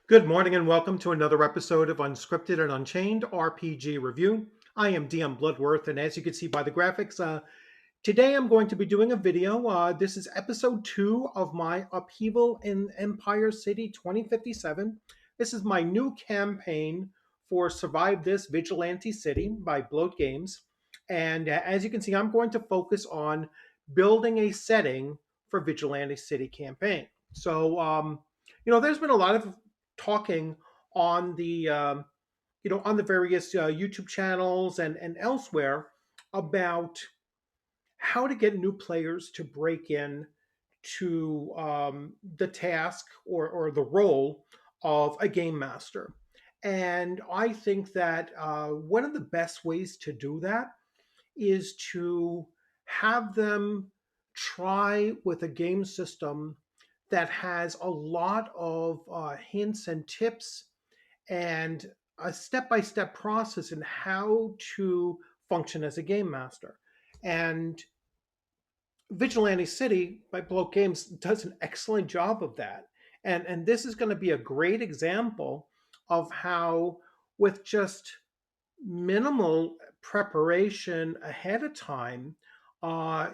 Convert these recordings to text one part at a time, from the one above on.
Good morning and welcome to another episode of Unscripted and Unchained RPG Review. I am DM Bloodworth, and as you can see by the graphics, today I'm going to be doing a video. This is episode 2 of my Upheaval in Empire City 2057. This is my new campaign for Survive This Vigilante City by Bloat Games. And as you can see, I'm going to focus on building a setting for Vigilante City campaign. There's been a lot of talking on the various YouTube channels and elsewhere about how to get new players to break in to the task or the role of a game master. And I think that one of the best ways to do that is to have them try with a game system that has a lot of hints and tips and a step-by-step process in how to function as a game master. And Vigilante City by Bloat Games does an excellent job of that. And this is going to be a great example of how, with just minimal preparation ahead of time,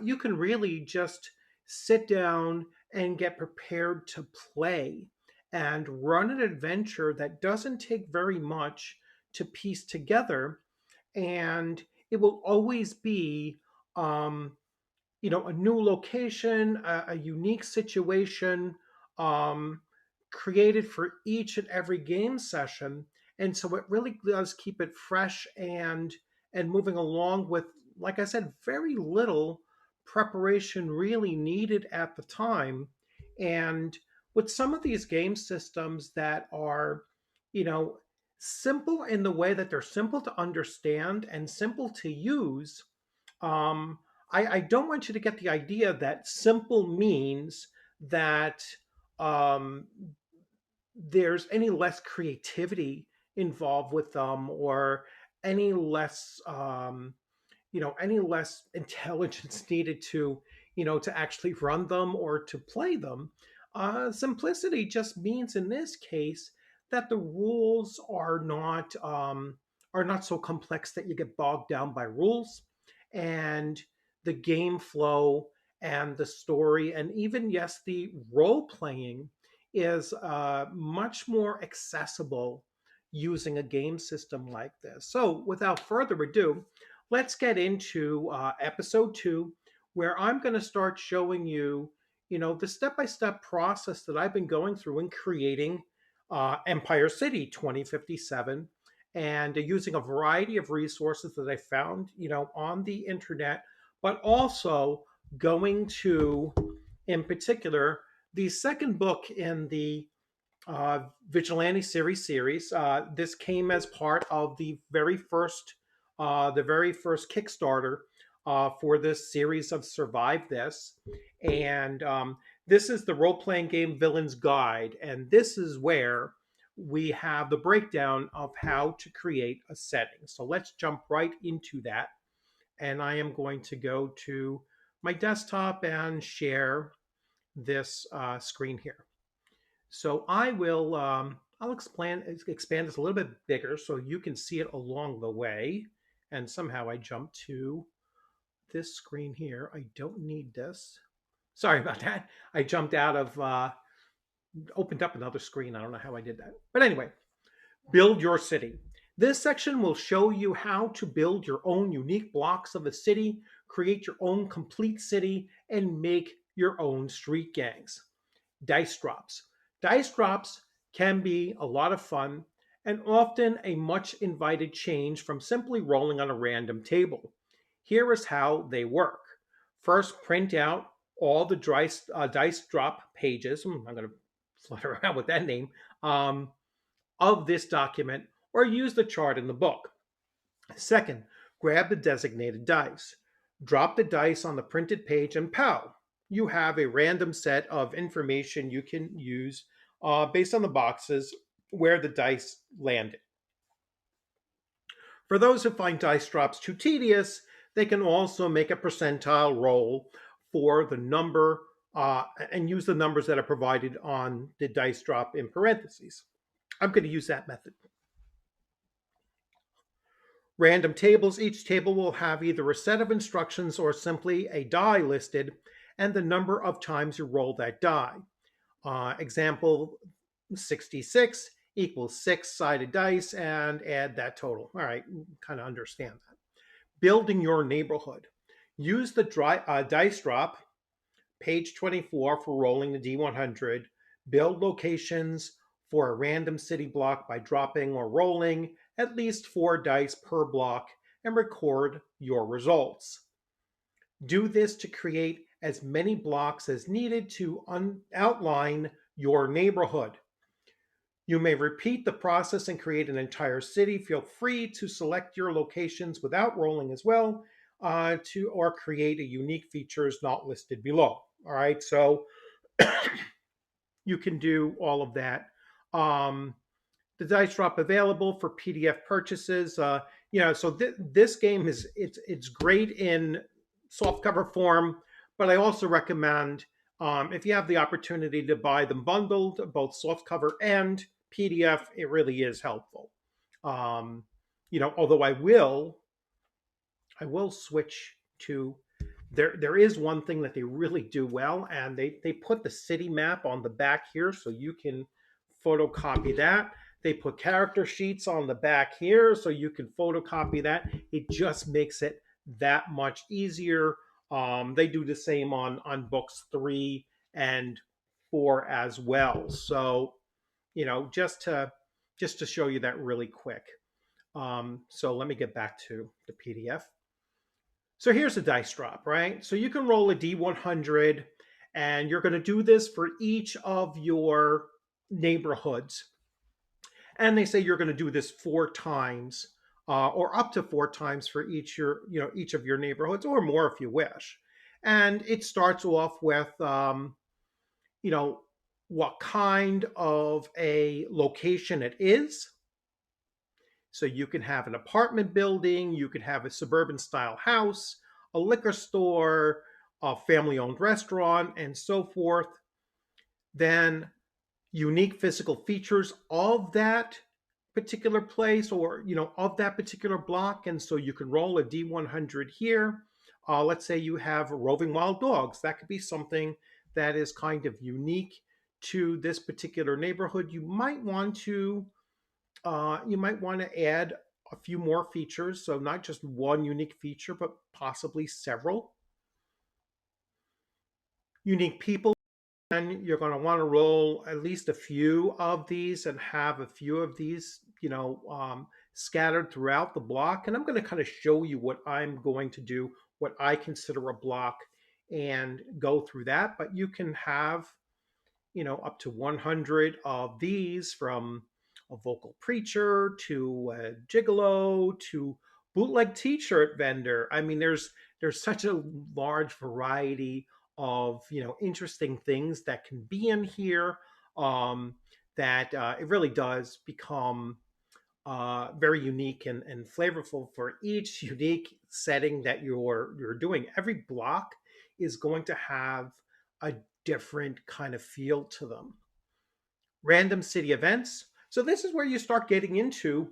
you can really just sit down and get prepared to play and run an adventure that doesn't take very much to piece together. And it will always be, a new location, a unique situation, um, created for each and every game session. And so it really does keep it fresh and moving along with, like I said, very little preparation really needed at the time. And with some of these game systems that are, you know, simple in the way that they're simple to understand and simple to use, um, I don't want you to get the idea that simple means that um, there's any less creativity involved with them or any less any less intelligence needed to actually run them or to play them. Simplicity just means in this case that the rules are not so complex that you get bogged down by rules, and the game flow and the story and even, yes, the role playing is much more accessible using a game system like this. So, without further ado, let's get into episode 2, where I'm going to start showing you, the step-by-step process that I've been going through in creating Empire City 2057, and using a variety of resources that I found, on the internet, but also going to, in particular, the second book in the Vigilante series. This came as part of the very first Kickstarter for this series of Survive This, and this is the role playing game Villain's Guide, and this is where we have the breakdown of how to create a setting. So let's jump right into that, and I am going to go to my desktop and share this screen here. So I'll expand this a little bit bigger so you can see it along the way. And somehow I jumped to this screen here. I don't need this. Sorry about that. I jumped out of, opened up another screen. I don't know how I did that. But anyway, build your city. This section will show you how to build your own unique blocks of a city, create your own complete city, and make your own street gangs. Dice drops. Dice drops can be a lot of fun and often a much invited change from simply rolling on a random table. Here is how they work. First, print out all the dice drop pages. I'm going to flutter around with that name, of this document, or use the chart in the book. Second, grab the designated dice. Drop the dice on the printed page and pow! You have a random set of information you can use based on the boxes where the dice landed. For those who find dice drops too tedious, they can also make a percentile roll for the number and use the numbers that are provided on the dice drop in parentheses. I'm going to use that method. Random tables. Each table will have either a set of instructions or simply a die listed and the number of times you roll that die. Example 66 equals 6-sided dice and add that total. All right, kind of understand that. Building your neighborhood. Use the dice drop, page 24, for rolling the D100. Build locations for a random city block by dropping or rolling at least 4 dice per block and record your results. Do this to create as many blocks as needed to outline your neighborhood. You may repeat the process and create an entire city. Feel free to select your locations without rolling as well, or create a unique features not listed below. All right, so you can do all of that. The dice drop available for PDF purchases. So this game it's great in softcover form, but I also recommend if you have the opportunity to buy them bundled, both softcover and PDF, it really is helpful. Although I will switch to there is one thing that they really do well, and they put the city map on the back here so you can photocopy that. They put character sheets on the back here so you can photocopy that. It just makes it that much easier. They do the same on books 3 and 4 as well. So, just to show you that really quick. So let me get back to the PDF. So here's the dice drop, right? So you can roll a D100, and you're going to do this for each of your neighborhoods. And they say you're going to do this 4 times, or up to 4 times for each of your neighborhoods, or more if you wish. And it starts off with, what kind of a location it is. So you can have an apartment building, you could have a suburban style house, a liquor store, a family owned restaurant, and so forth. Then unique physical features of that particular place, or of that particular block. And so you can roll a D100 here. Let's say you have roving wild dogs. That could be something that is kind of unique to this particular neighborhood. You might want to add a few more features, so not just one unique feature, but possibly several. Unique people, and you're going to want to roll at least a few of these and have a few of these, scattered throughout the block. And I'm going to kind of show you what I'm going to do, what I consider a block, and go through that. But you can have, up to 100 of these, from a vocal preacher to a gigolo to bootleg t-shirt vendor. I mean, there's such a large variety of interesting things that can be in here, that it really does become very unique and flavorful for each unique setting that you're doing. Every block is going to have a different kind of feel to them. Random city events. So this is where you start getting into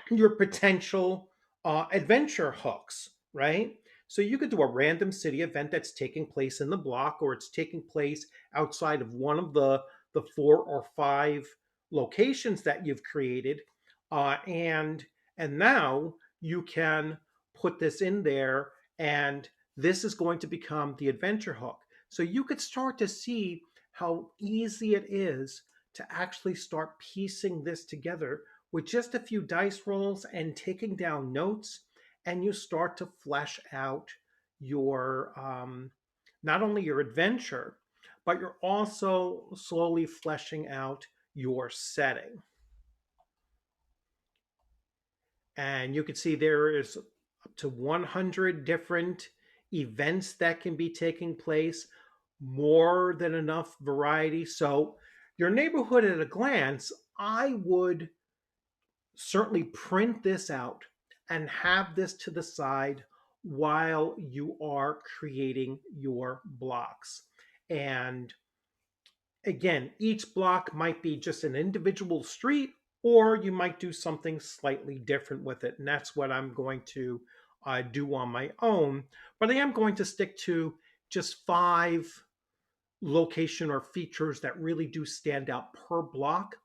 your potential adventure hooks, right? So you could do a random city event that's taking place in the block, or it's taking place outside of one of the 4 or 5 locations that you've created, and now you can put this in there, and this is going to become the adventure hook. So you could start to see how easy it is to actually start piecing this together with just a few dice rolls and taking down notes, and you start to flesh out your not only your adventure, but you're also slowly fleshing out your setting. And you can see there is up to 100 different events that can be taking place, more than enough variety. So your neighborhood at a glance, I would certainly print this out and have this to the side while you are creating your blocks. And Again, each block might be just an individual street, or you might do something slightly different with it. And that's what I'm going to do on my own. But I am going to stick to just 5 location or features that really do stand out per block.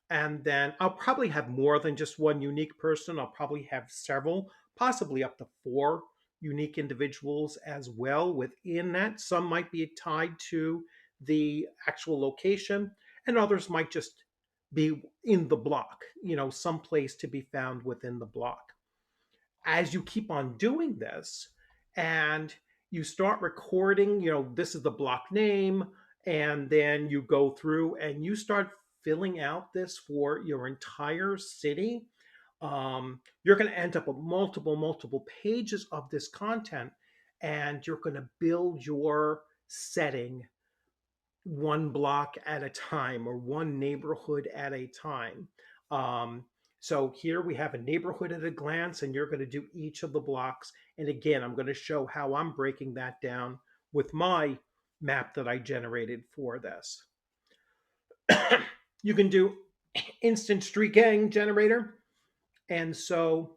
And then I'll probably have more than just one unique person. I'll probably have several, possibly up to 4 unique individuals as well within that. Some might be tied to the actual location, and others might just be in the block, someplace to be found within the block. As you keep on doing this and you start recording, this is the block name, and then you go through and you start filling out this for your entire city. You're going to end up with multiple pages of this content, and you're going to build your setting one block at a time or one neighborhood at a time. Um, so here we have a neighborhood at a glance, and you're going to do each of the blocks. And again, I'm going to show how I'm breaking that down with my map that I generated for this. You can do instant street gang generator. And so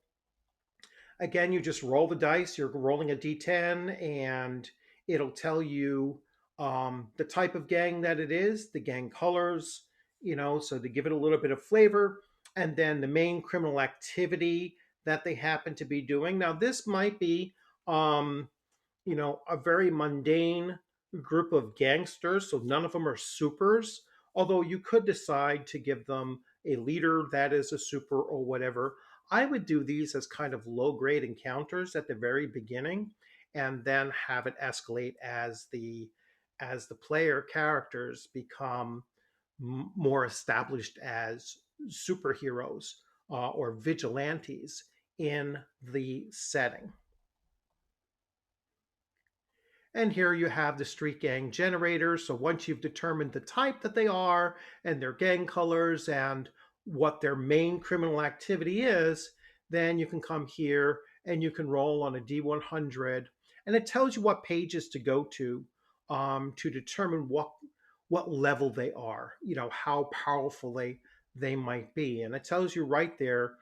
again, you just roll the dice. You're rolling a d10, and it'll tell you the type of gang that it is, the gang colors, so to give it a little bit of flavor, and then the main criminal activity that they happen to be doing. Now, this might be um, a very mundane group of gangsters, so none of them are supers, although you could decide to give them a leader that is a super or whatever. I would do these as kind of low grade encounters at the very beginning, and then have it escalate as the player characters become more established as superheroes or vigilantes in the setting. And here you have the street gang generators. So once you've determined the type that they are and their gang colors and what their main criminal activity is, then you can come here and you can roll on a D100, and it tells you what pages to go to determine what level they are, how powerful they might be. And it tells you right there,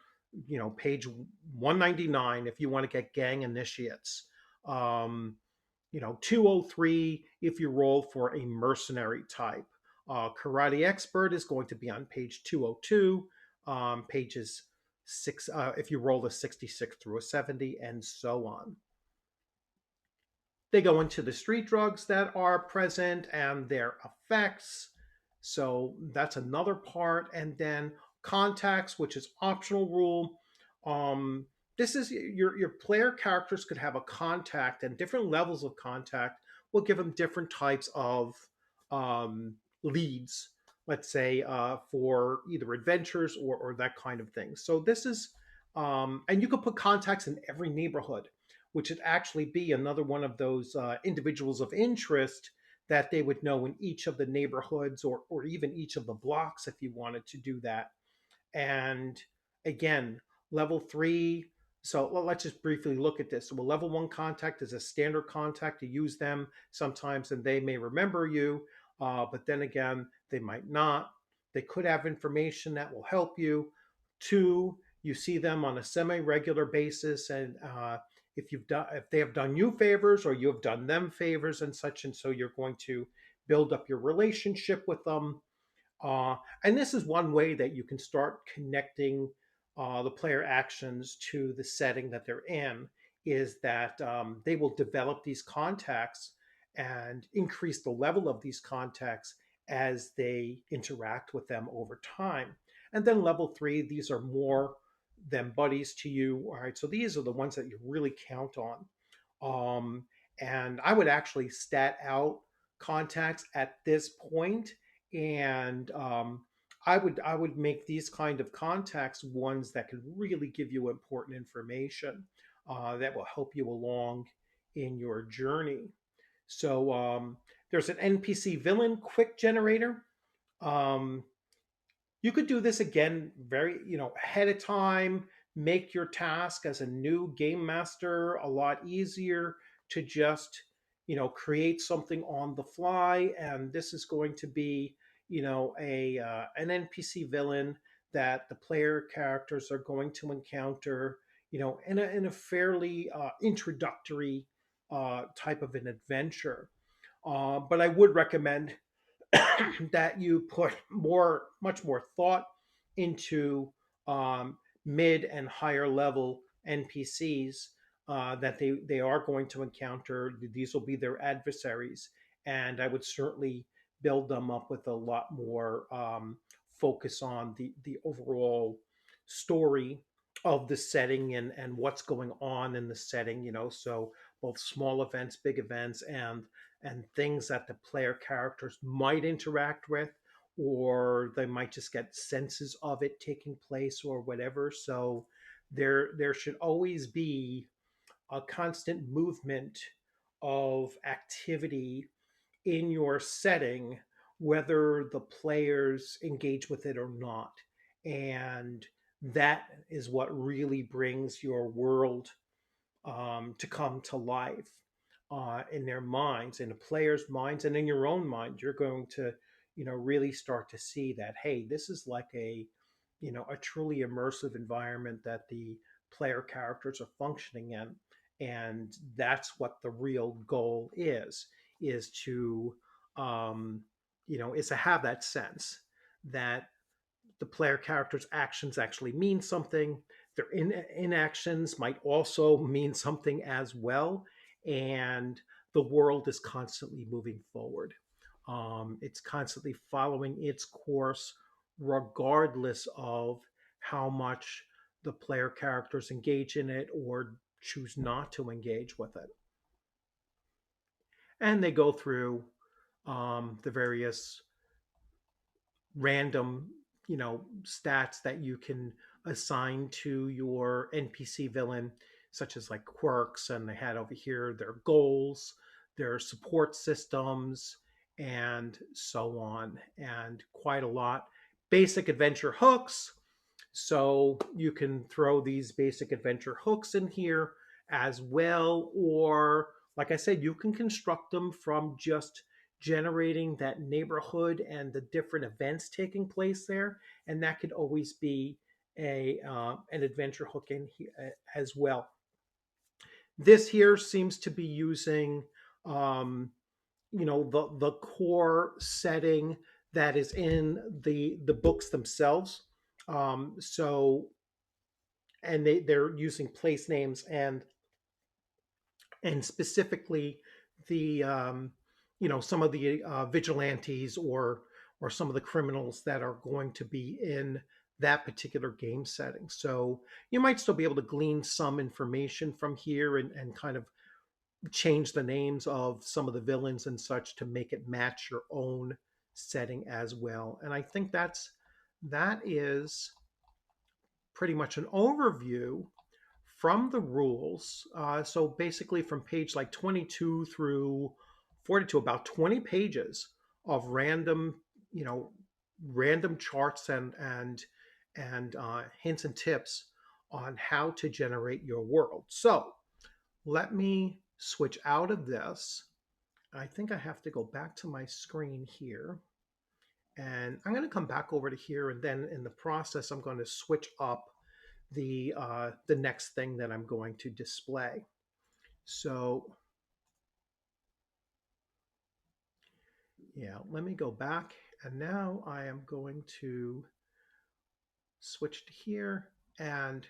page 199 if you want to get gang initiates. 203 if you roll for a mercenary type. Karate expert is going to be on page 202, pages 6 if you roll a 66 through a 70, and so on. They go into the street drugs that are present and their effects. So that's another part. And then contacts, which is optional rule. This is your player characters could have a contact, and different levels of contact will give them different types of leads, let's say, for either adventures or that kind of thing. So this is, and you could put contacts in every neighborhood, which would actually be another one of those individuals of interest that they would know in each of the neighborhoods or even each of the blocks if you wanted to do that. And again, level 3. So let's just briefly look at this. So a level 1 contact is a standard contact. You use them sometimes and they may remember you, but then again, they might not. They could have information that will help you. 2, you see them on a semi-regular basis, and if they have done you favors or you have done them favors and such, and so you're going to build up your relationship with them. And this is one way that you can start connecting the player actions to the setting that they're in, is that they will develop these contacts and increase the level of these contacts as they interact with them over time. And then level 3, these are more than buddies to you. All right, so these are the ones that you really count on. And I would actually stat out contacts at this point, and I would make these kind of contacts ones that can really give you important information that will help you along in your journey. So there's an NPC villain quick generator. Um, you could do this again very, ahead of time, make your task as a new game master a lot easier to just, create something on the fly. And this is going to be an NPC villain that the player characters are going to encounter, in a fairly introductory type of an adventure. But I would recommend that you put much more thought into um, mid and higher level NPCs that they are going to encounter. These will be their adversaries, and I would certainly build them up with a lot more focus on the overall story of the setting and what's going on in the setting. So both small events, big events, and things that the player characters might interact with, or they might just get senses of it taking place or whatever. So there should always be a constant movement of activity in your setting, whether the players engage with it or not. And that is what really brings your world to come to life in their minds, in the players' minds, and in your own mind. You're going to, really start to see that, hey, this is like a truly immersive environment that the player characters are functioning in, and that's what the real goal is to, is to have that sense that the player character's actions actually mean something. Their inactions might also mean something as well. And the world is constantly moving forward. It's constantly following its course, regardless of how much the player characters engage in it or choose not to engage with it. And they go through the various random, stats that you can assign to your NPC villain, such as like quirks, and they had over here their goals, their support systems, and so on, and quite a lot. Basic adventure hooks. So you can throw these basic adventure hooks in here as well, or like I said, you can construct them from just generating that neighborhood and the different events taking place there, and that could always be a an adventure hook in here as well. This here seems to be using the core setting that is in the books themselves. So and they're using place names and specifically the some of the vigilantes or some of the criminals that are going to be in that particular game setting. So you might still be able to glean some information from here and kind of change the names of some of the villains and such to make it match your own setting as well. And I think that is pretty much an overview from the rules. So basically, from page like 22 through 42, about 20 pages of you know, random charts and hints and tips on how to generate your world. So let me switch out of this. I think I have to go back to my screen here. And I'm going to come back over to here, and then in the process, I'm going to switch up the next thing that I'm going to display. So yeah, let me go back, and now I am going to switch to here. And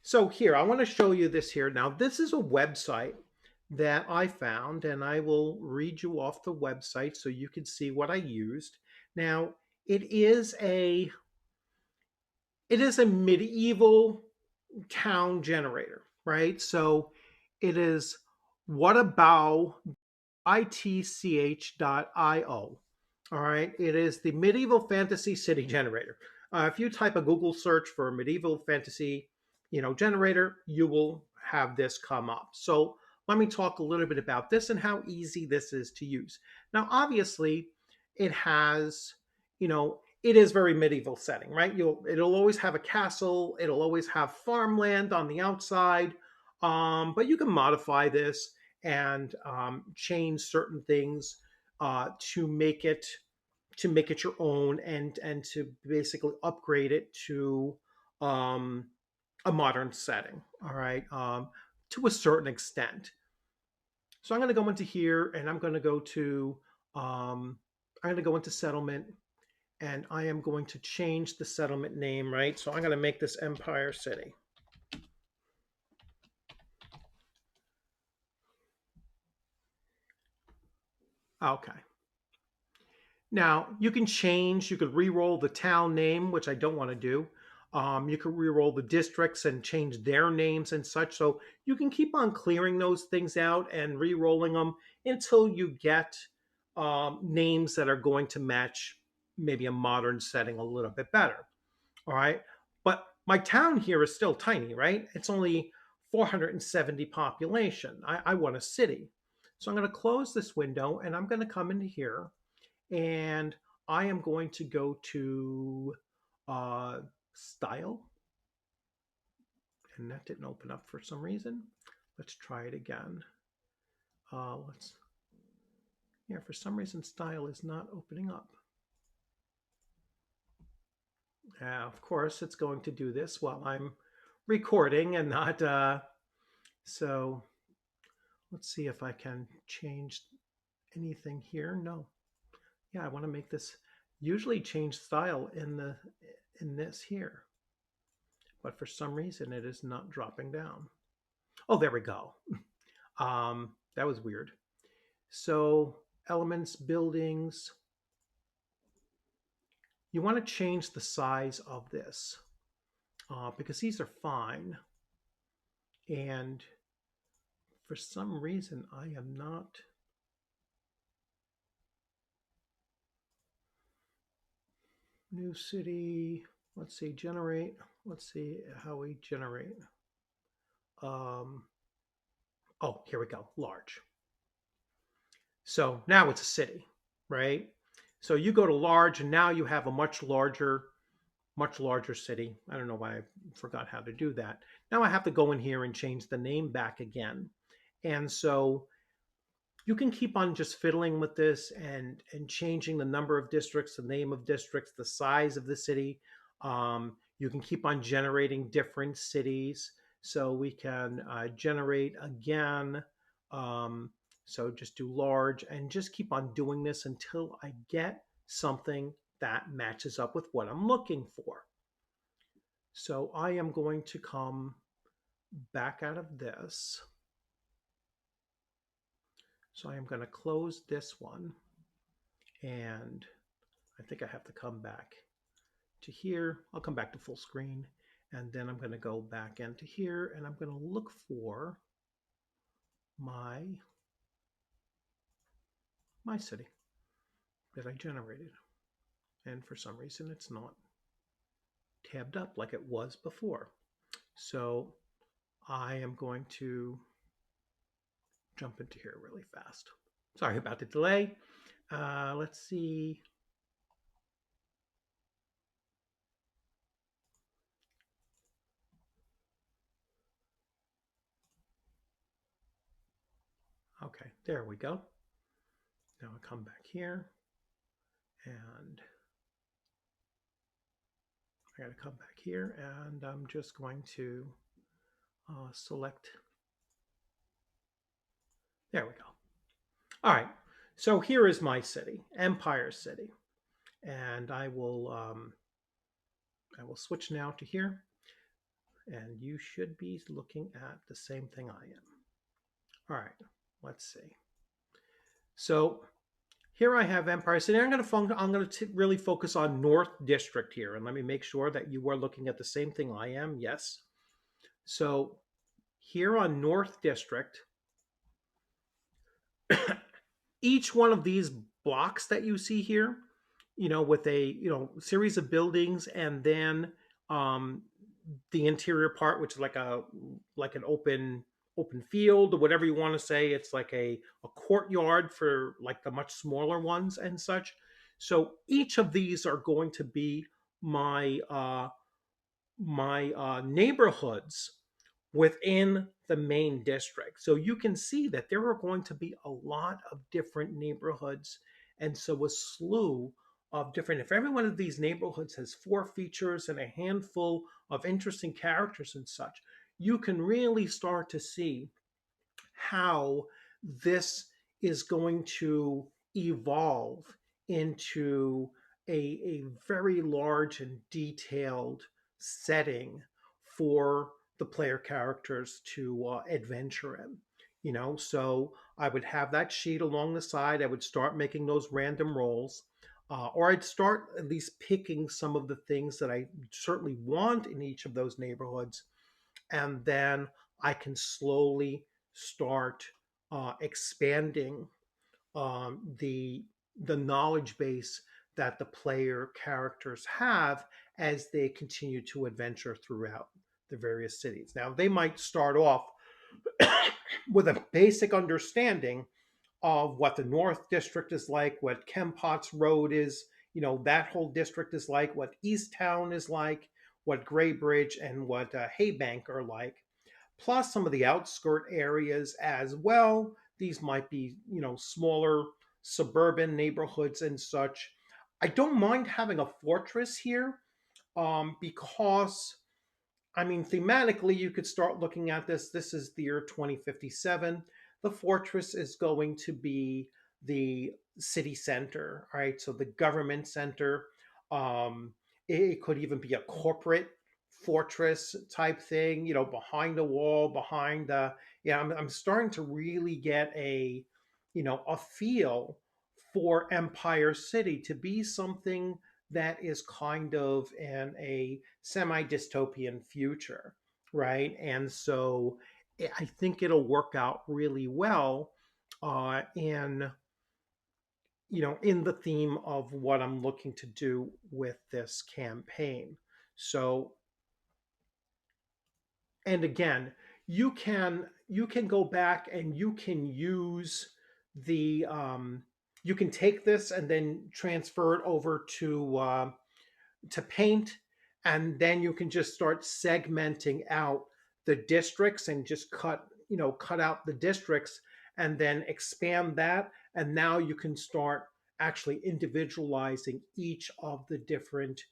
so here, I want to show you this here. Now, this is a website that I found, and I will read you off the website so you can see what I used. Now, it is a medieval town generator, right? So it is whatabout.itch.io. All right, it is the medieval fantasy city generator. If you type a Google search for medieval fantasy, generator, you will have this come up. So let me talk a little bit about this and how easy this is to use. Now, obviously, it has, it is very medieval setting, right? It'll always have a castle. It'll always have farmland on the outside, but you can modify this and change certain things to make it to make it your own and to basically upgrade it to um, a modern setting. All right, to a certain extent. So I'm going to go into here and I'm going to go to I'm going to go into settlement and I am going to change the settlement name, right? So I'm going to make this Empire City. Okay. Now you can change, you could re-roll the town name, which I don't want to do. You could re-roll the districts and change their names and such. So you can keep on clearing those things out and re-rolling them until you get names that are going to match maybe a modern setting a little bit better. All right. But my town here is still tiny, right? It's only 470 population. I want a city. So I'm going to close this window and I'm going to come into here and I am going to go to style. And that didn't open up for some reason. Let's try it again. Yeah, for some reason style is not opening up. Of course, it's going to do this while I'm recording and not. So let's see if I can change anything here. No. Yeah, I want to make this usually change style in this here. But for some reason it is not dropping down. Oh, there we go. That was weird. So elements, buildings. You want to change the size of this because these are fine. And for some reason, I am not. New city. Let's see, generate. Let's see how we generate. Oh, here we go. Large. So now it's a city, right? So you go to large, and now you have a much larger city. I don't know why I forgot how to do that. Now I have to go in here and change the name back again. And so you can keep on just fiddling with this and changing the number of districts, the name of districts, the size of the city. You can keep on generating different cities. So we can generate again. So just do large and just keep on doing this until I get something that matches up with what I'm looking for. So I am going to come back out of this. So I am going to close this one. And I think I have to come back to here. I'll come back to full screen. And then I'm going to go back into here and I'm going to look for my city that I generated. And for some reason, it's not tabbed up like it was before. So I am going to jump into here really fast. Sorry about the delay. Let's see. Okay, there we go. Now I come back here and I got to come back here and I'm just going to select. There we go. All right. So here is my city, Empire City, and I will switch now to here, and you should be looking at the same thing I am. All right. Let's see. So here I have Empire City. I'm going to really focus on North District here, and let me make sure that you are looking at the same thing I am. Yes. So here on North District, each one of these blocks that you see here, with a series of buildings, and then the interior part, which is like an open field or whatever you want to say. It's like a courtyard for like the much smaller ones and such. So each of these are going to be my neighborhoods within the main district. So you can see that there are going to be a lot of different neighborhoods, and so a slew of different, if every one of these neighborhoods has 4 features and a handful of interesting characters and such, you can really start to see how this is going to evolve into a very large and detailed setting for the player characters to adventure in. So I would have that sheet along the side. I would start making those random rolls. Or I'd start at least picking some of the things that I certainly want in each of those neighborhoods, and then I can slowly start expanding the knowledge base that the player characters have as they continue to adventure throughout the various cities. Now, they might start off with a basic understanding of what the North District is like, what Kempot's Road is, that whole district is like, what East Town is like, what Greybridge and what Haybank are like, plus some of the outskirt areas as well. These might be, smaller suburban neighborhoods and such. I don't mind having a fortress here, because I mean, thematically, you could start looking at this. This is the year 2057. The fortress is going to be the city center, right? So the government center. It could even be a corporate fortress type thing, behind the wall, behind the. Yeah, I'm starting to really get a feel for Empire City to be something that is kind of in a semi dystopian future, right? And so I think it'll work out really well in in the theme of what I'm looking to do with this campaign. So, and again, you can go back and you can use the you can take this and then transfer it over to paint, and then you can just start segmenting out the districts and just cut out the districts and then expand that, and now you can start actually individualizing each of the different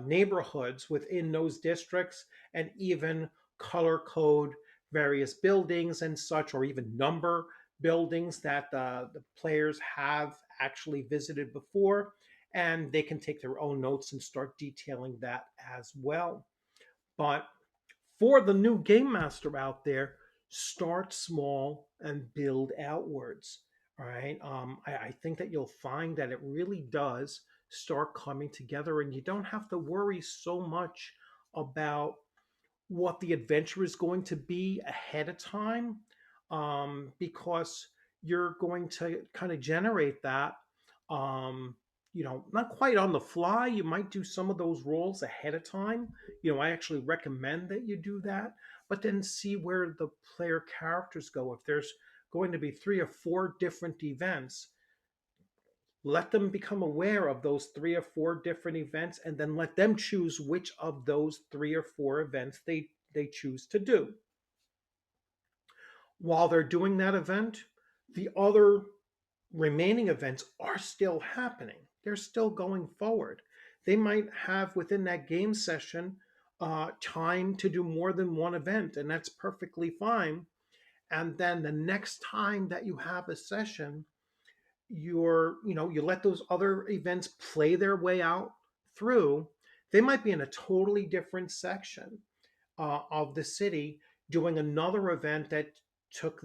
neighborhoods within those districts, and even color code various buildings and such, or even number buildings that the players have actually visited before, and they can take their own notes and start detailing that as well. But for the new game master out there, start small and build outwards. All right. I think that you'll find that it really does start coming together, and you don't have to worry so much about what the adventure is going to be ahead of time, because you're going to kind of generate that, not quite on the fly. You might do some of those rolls ahead of time. I actually recommend that you do that, but then see where the player characters go. If there's going to be 3 or 4 different events, let them become aware of those 3 or 4 different events, and then let them choose which of those 3 or 4 events they choose to do. While they're doing that event, the other remaining events are still happening. They're still going forward. They might have within that game session time to do more than one event, and that's perfectly fine. And then the next time that you have a session, you let those other events play their way out through. They might be in a totally different section of the city, doing another event that took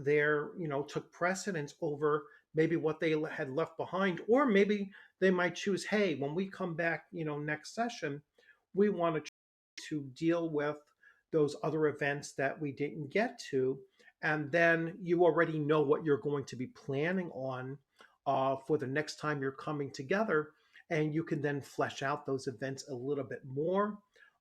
precedence over maybe what they had left behind. Or maybe they might choose, hey, when we come back next session, we want to deal with those other events that we didn't get to. And then you already know what you're going to be planning on for the next time you're coming together, and you can then flesh out those events a little bit more,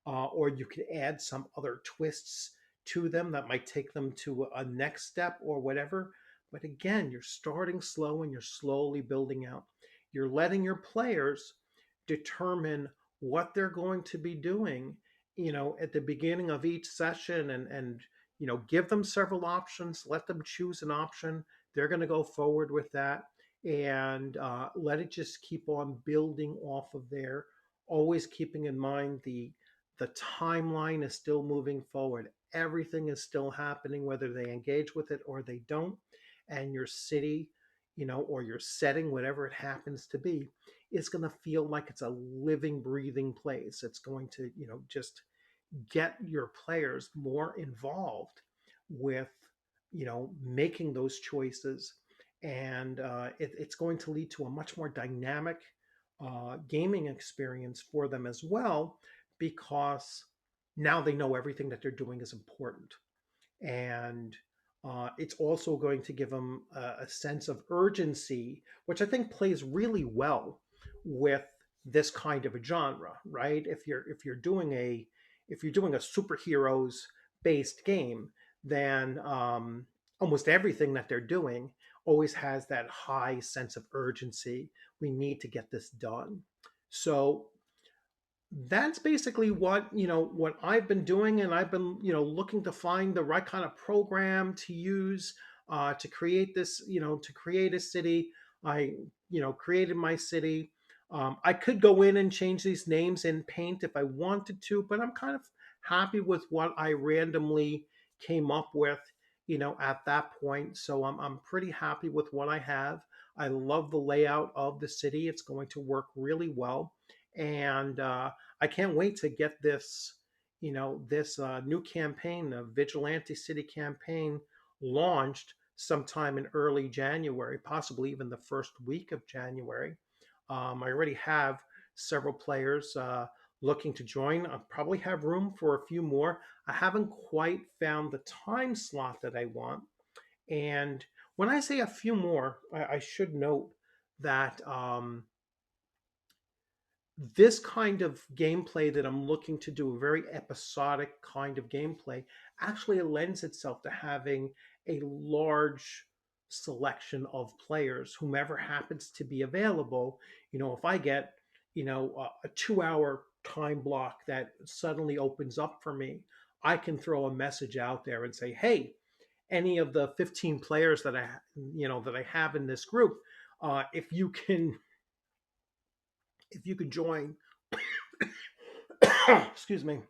or you could add some other twists to them that might take them to a next step or whatever. But again, you're starting slow and you're slowly building out. You're letting your players determine what they're going to be doing, at the beginning of each session, and give them several options, let them choose an option. They're going to go forward with that. and let it just keep on building off of there, always keeping in mind the timeline is still moving forward. Everything is still happening, whether they engage with it or they don't. And your city, or your setting, whatever it happens to be, is going to feel like it's a living, breathing place. It's going to, just get your players more involved with, making those choices. And it's going to lead to a much more dynamic gaming experience for them as well, because now they know everything that they're doing is important. And it's also going to give them a sense of urgency, which I think plays really well with this kind of a genre, right? If you're doing a superheroes based game, then almost everything that they're doing always has that high sense of urgency. We need to get this done. So that's basically what I've been doing, and I've been looking to find the right kind of program to use to create this, to create a city. I created my city. I could go in and change these names in Paint if I wanted to, but I'm kind of happy with what I randomly came up with, at that point. So I'm pretty happy with what I have. I love the layout of the city. It's going to work really well, and I can't wait to get this new campaign, the Vigilante City campaign, launched sometime in early January, possibly even the first week of January. I already have several players looking to join. I probably have room for a few more. I haven't quite found the time slot that I want. And when I say a few more, I should note that this kind of gameplay that I'm looking to do, a very episodic kind of gameplay, actually lends itself to having a large selection of players, whomever happens to be available. If I get, a 2 hour time block that suddenly opens up for me, I can throw a message out there and say, hey, any of the 15 players that I have in this group, if you can join, excuse me,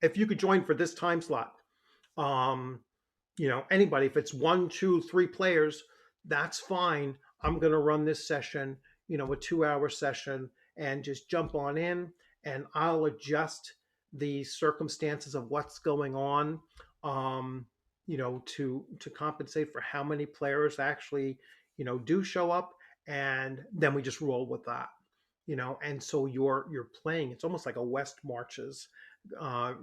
if you could join for this time slot, um, anybody, if it's 1, 2, 3 players, that's fine. I'm going to run this session, a 2 hour session, and just jump on in, and I'll adjust the circumstances of what's going on, to compensate for how many players actually, do show up, and then we just roll with that. And so you're playing. It's almost like a West Marches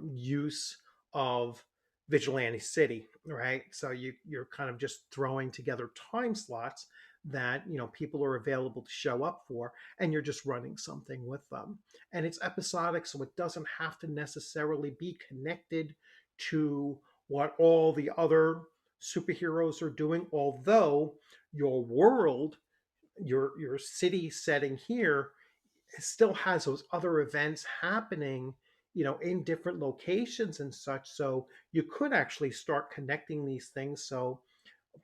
use of Vigilante City, right? So you're kind of just throwing together time slots that people are available to show up for, and you're just running something with them. And it's episodic, so it doesn't have to necessarily be connected to what all the other superheroes are doing. Although your world, your city setting here, still has those other events happening, in different locations and such. So you could actually start connecting these things. So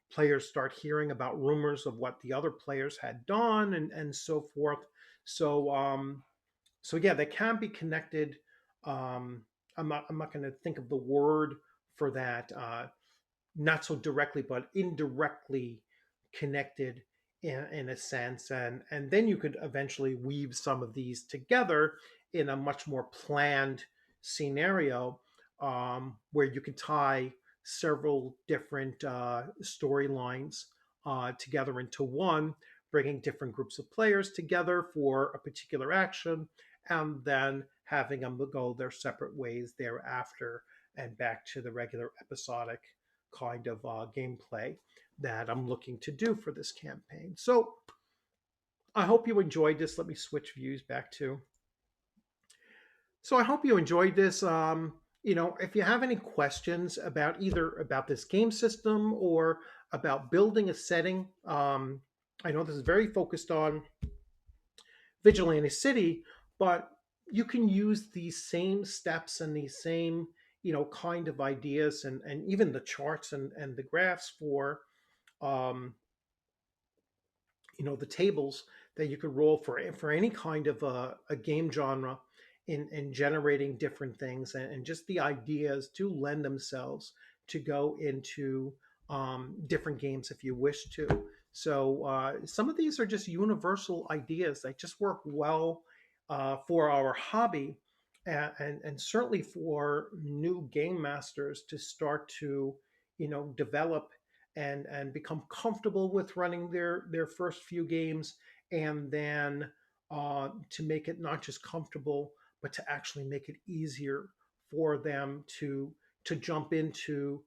players start hearing about rumors of what the other players had done, and so forth. So yeah, they can be connected. I'm not going to think of the word for that. Not so directly, but indirectly connected in a sense. And then you could eventually weave some of these together in a much more planned scenario, where you can tie several different storylines together into one, bringing different groups of players together for a particular action, and then having them go their separate ways thereafter, and back to the regular episodic kind of gameplay that I'm looking to do for this campaign. So I hope you enjoyed this. Let me switch views back to. So I hope you enjoyed this. If you have any questions about either about this game system or about building a setting, I know this is very focused on Vigilante City, but you can use these same steps and these same kind of ideas, and even the charts and the graphs for um, the tables that you could roll for any kind of a game genre in generating different things, and just the ideas do lend themselves to go into different games if you wish to. So some of these are just universal ideas that just work well for our hobby, and certainly for new game masters to start to develop and become comfortable with running their first few games, and then to make it not just comfortable, but to actually make it easier for them to jump into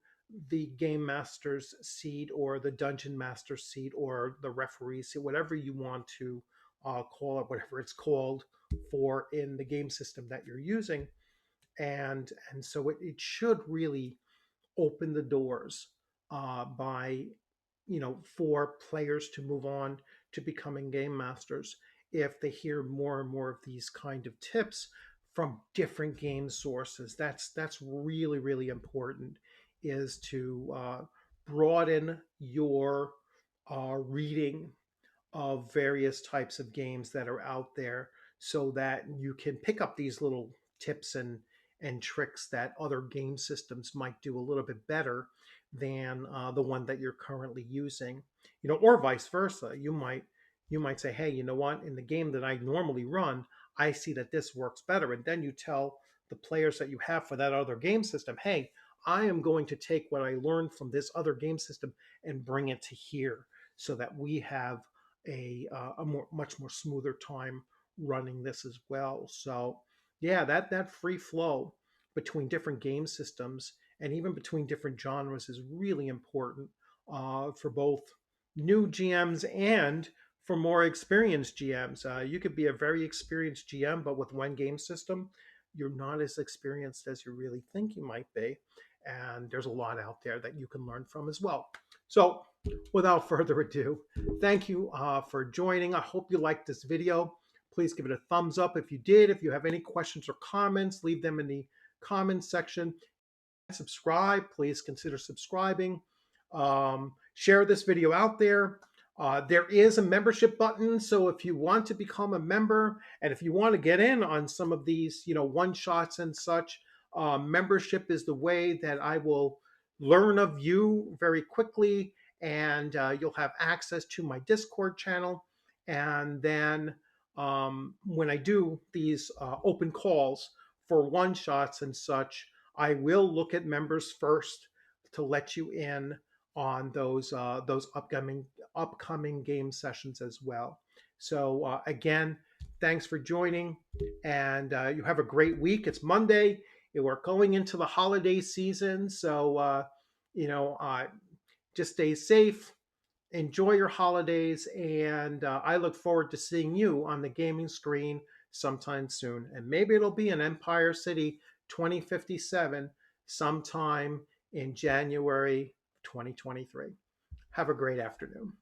the game master's seat, or the dungeon master's seat, or the referee's seat, whatever you want to call it, whatever it's called for in the game system that you're using. And so it should really open the doors by for players to move on to becoming game masters if they hear more and more of these kind of tips from different game sources. That's really, really important, is to broaden your reading of various types of games that are out there, so that you can pick up these little tips and tricks that other game systems might do a little bit better than the one that you're currently using, or vice versa. You might say, hey, you know what, in the game that I normally run, I see that this works better, and then you tell the players that you have for that other game system, hey, I am going to take what I learned from this other game system and bring it to here, so that we have much more smoother time running this as well. So yeah, that free flow between different game systems, and even between different genres, is really important for both new GMs and for more experienced GMs. You could be a very experienced GM, but with one game system, you're not as experienced as you really think you might be. And there's a lot out there that you can learn from as well. So without further ado, thank you for joining. I hope you liked this video. Please give it a thumbs up if you did. If you have any questions or comments, leave them in the comments section. Subscribe, please consider subscribing. Share this video out there. There is a membership button, so if you want to become a member, and if you want to get in on some of these, one shots and such, membership is the way that I will learn of you very quickly, and you'll have access to my Discord channel. And then when I do these open calls for one shots and such, I will look at members first to let you in on those upcoming game sessions as well. So again, thanks for joining, and you have a great week. It's Monday. We're going into the holiday season, so just stay safe, enjoy your holidays, and I look forward to seeing you on the gaming screen sometime soon. And maybe it'll be in Empire City 2057 sometime in January 2023. Have a great afternoon.